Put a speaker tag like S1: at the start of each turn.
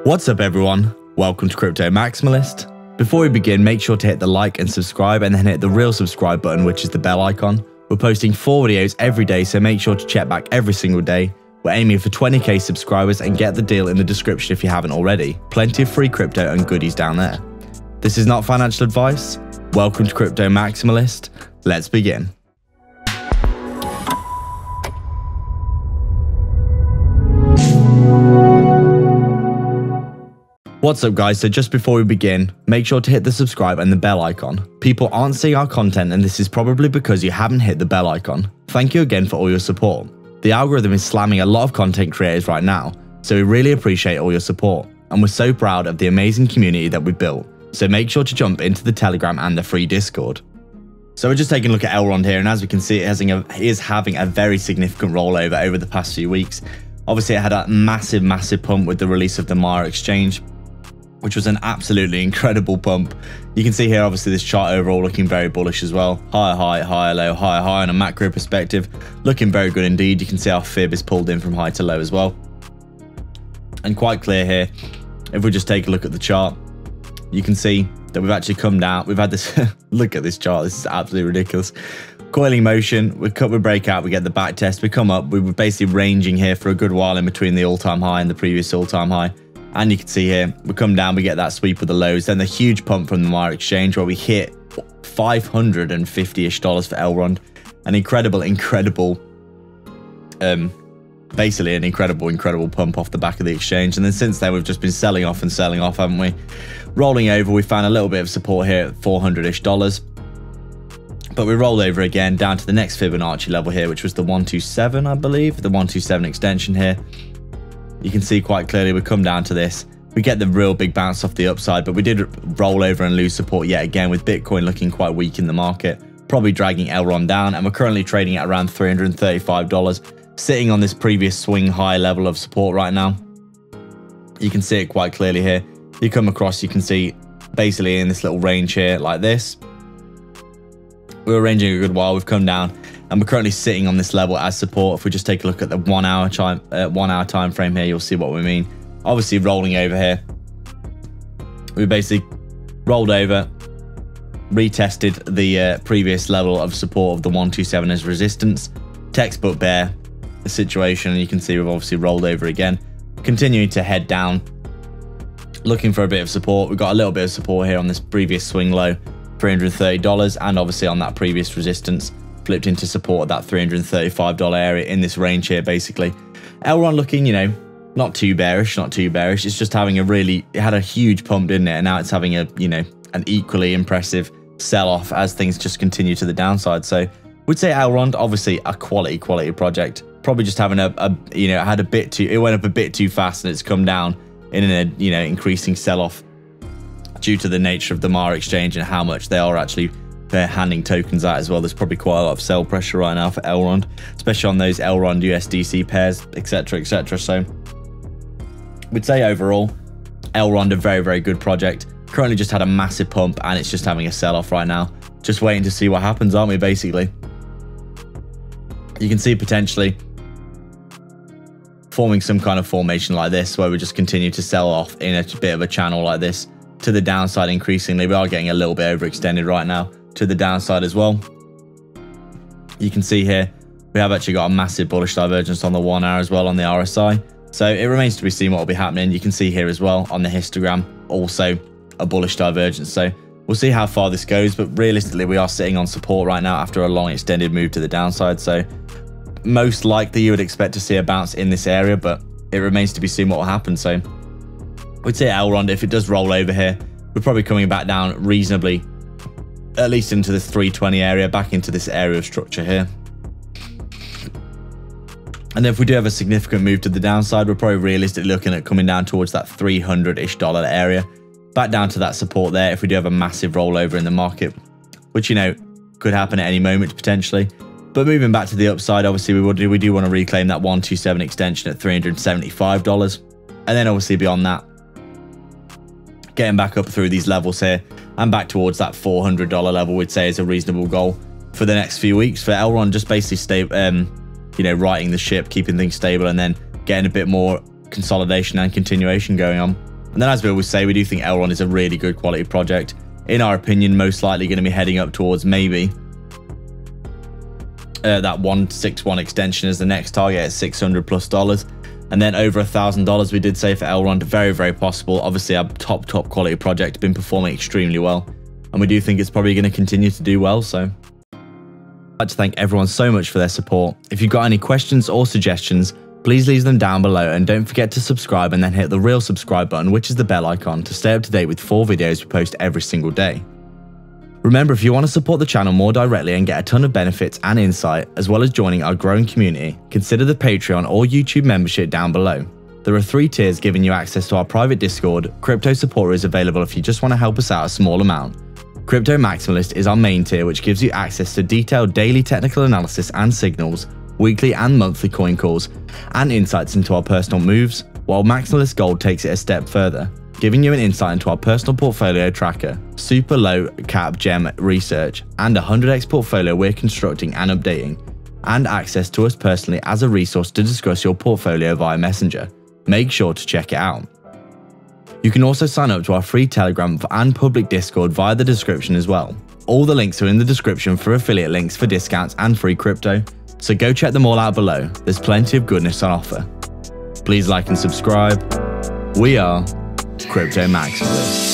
S1: What's up everyone, welcome to Crypto Maximalist. Before we begin, make sure to hit the like and subscribe and then hit the real subscribe button, which is the bell icon. We're posting 4 videos every day, so make sure to check back every single day. We're aiming for 20k subscribers and get the deal in the description if you haven't already. Plenty of free crypto and goodies down there. This is not financial advice. Welcome to Crypto Maximalist. Let's begin. What's up guys, so just before we begin, make sure to hit the subscribe and the bell icon. People aren't seeing our content and this is probably because you haven't hit the bell icon. Thank you again for all your support. The algorithm is slamming a lot of content creators right now, so we really appreciate all your support. And we're so proud of the amazing community that we built, so make sure to jump into the Telegram and the free Discord. So we're just taking a look at Elrond here, and as we can see, it is having a very significant rollover over the past few weeks. Obviously it had a massive pump with the release of the Mara exchange, which was an absolutely incredible pump. You can see here, obviously, this chart overall looking very bullish as well. Higher high, higher low, higher high on a macro perspective. Looking very good indeed. You can see our fib is pulled in from high to low as well. And quite clear here, if we just take a look at the chart, you can see that we've actually come down. We've had this, look at this chart. This is absolutely ridiculous. Coiling motion, we cut, we break out, we get the back test, we come up. We were basically ranging here for a good while in between the all-time high and the previous all-time high. And you can see here, we come down, we get that sweep of the lows, then the huge pump from the Mara exchange where we hit $550-ish for Elrond. An incredible, basically an incredible pump off the back of the exchange. And then since then, we've just been selling off, haven't we? Rolling over, we found a little bit of support here at $400-ish. But we rolled over again down to the next Fibonacci level here, which was the 127, I believe, the 127 extension here. You can see quite clearly we come down to this. We get the real big bounce off the upside, but we did roll over and lose support yet again, with Bitcoin looking quite weak in the market, probably dragging Elrond down. And we're currently trading at around $335, sitting on this previous swing high level of support right now. You can see it quite clearly here. You come across, you can see basically in this little range here like this. We were ranging a good while, we've come down. And we're currently sitting on this level as support. If we just take a look at the 1 hour time frame here, you'll see what we mean. Obviously rolling over here, we basically rolled over, retested the previous level of support of the 127 as resistance. Textbook bear situation, and you can see we've obviously rolled over again, continuing to head down, looking for a bit of support. We've got a little bit of support here on this previous swing low, $330, and obviously on that previous resistance, flipped into support at that $335 area in this range here, basically. Elrond looking, you know, not too bearish. It's just having it had a huge pump, didn't it? And now it's having a, you know, an equally impressive sell-off as things just continue to the downside. So we'd say Elrond, obviously a quality project. Probably just having you know, it went up a bit too fast and it's come down in a, you know, increasing sell-off due to the nature of the Mara exchange and how much they are actually handing tokens out as well. There's probably quite a lot of sell pressure right now for Elrond, especially on those Elrond USDC pairs, etc. So we'd say overall, Elrond a very good project. Currently just had a massive pump and it's just having a sell-off right now. Just waiting to see what happens, aren't we, basically? You can see potentially forming some kind of formation like this where we just continue to sell off in a bit of a channel like this to the downside increasingly. We are getting a little bit overextended right now to the downside as well. You can see here we have actually got a massive bullish divergence on the 1 hour as well on the RSI, so it remains to be seen what will be happening. You can see here as well on the histogram also a bullish divergence, so we'll see how far this goes, but realistically we are sitting on support right now after a long extended move to the downside. So most likely you would expect to see a bounce in this area, but it remains to be seen what will happen. So we'd say Elrond, if it does roll over here, we're probably coming back down reasonably, at least into this 320 area, back into this area of structure here. And if we do have a significant move to the downside, we're probably realistically looking at coming down towards that $300-ish area, back down to that support there if we do have a massive rollover in the market, which, you know, could happen at any moment potentially. But moving back to the upside, obviously we do want to reclaim that 127 extension at $375, and then obviously beyond that, getting back up through these levels here and back towards that $400 level, we'd say is a reasonable goal for the next few weeks for Elrond. Just basically stay, you know, righting the ship, keeping things stable, and then getting a bit more consolidation and continuation going on. And then, as we always say, we do think Elrond is a really good quality project. In our opinion, most likely going to be heading up towards maybe that 161 extension as the next target at $600+. And then over $1,000 we did say for Elrond. Very, very possible. Obviously, our top quality project, been performing extremely well. And we do think it's probably going to continue to do well. So I'd like to thank everyone so much for their support. If you've got any questions or suggestions, please leave them down below, and don't forget to subscribe and then hit the real subscribe button, which is the bell icon, to stay up to date with 4 videos we post every single day. Remember, if you want to support the channel more directly and get a ton of benefits and insight, as well as joining our growing community, consider the Patreon or YouTube membership down below. There are 3 tiers giving you access to our private Discord. Crypto Supporter is available if you just want to help us out a small amount. Crypto Maximalist is our main tier, which gives you access to detailed daily technical analysis and signals, weekly and monthly coin calls, and insights into our personal moves, while Maximalist Gold takes it a step further, giving you an insight into our personal portfolio tracker, super low cap gem research, and a 100x portfolio we're constructing and updating, and access to us personally as a resource to discuss your portfolio via Messenger. Make sure to check it out. You can also sign up to our free Telegram and public Discord via the description as well. All the links are in the description for affiliate links for discounts and free crypto, so go check them all out below. There's plenty of goodness on offer. Please like and subscribe. We are Crypto Maximalists.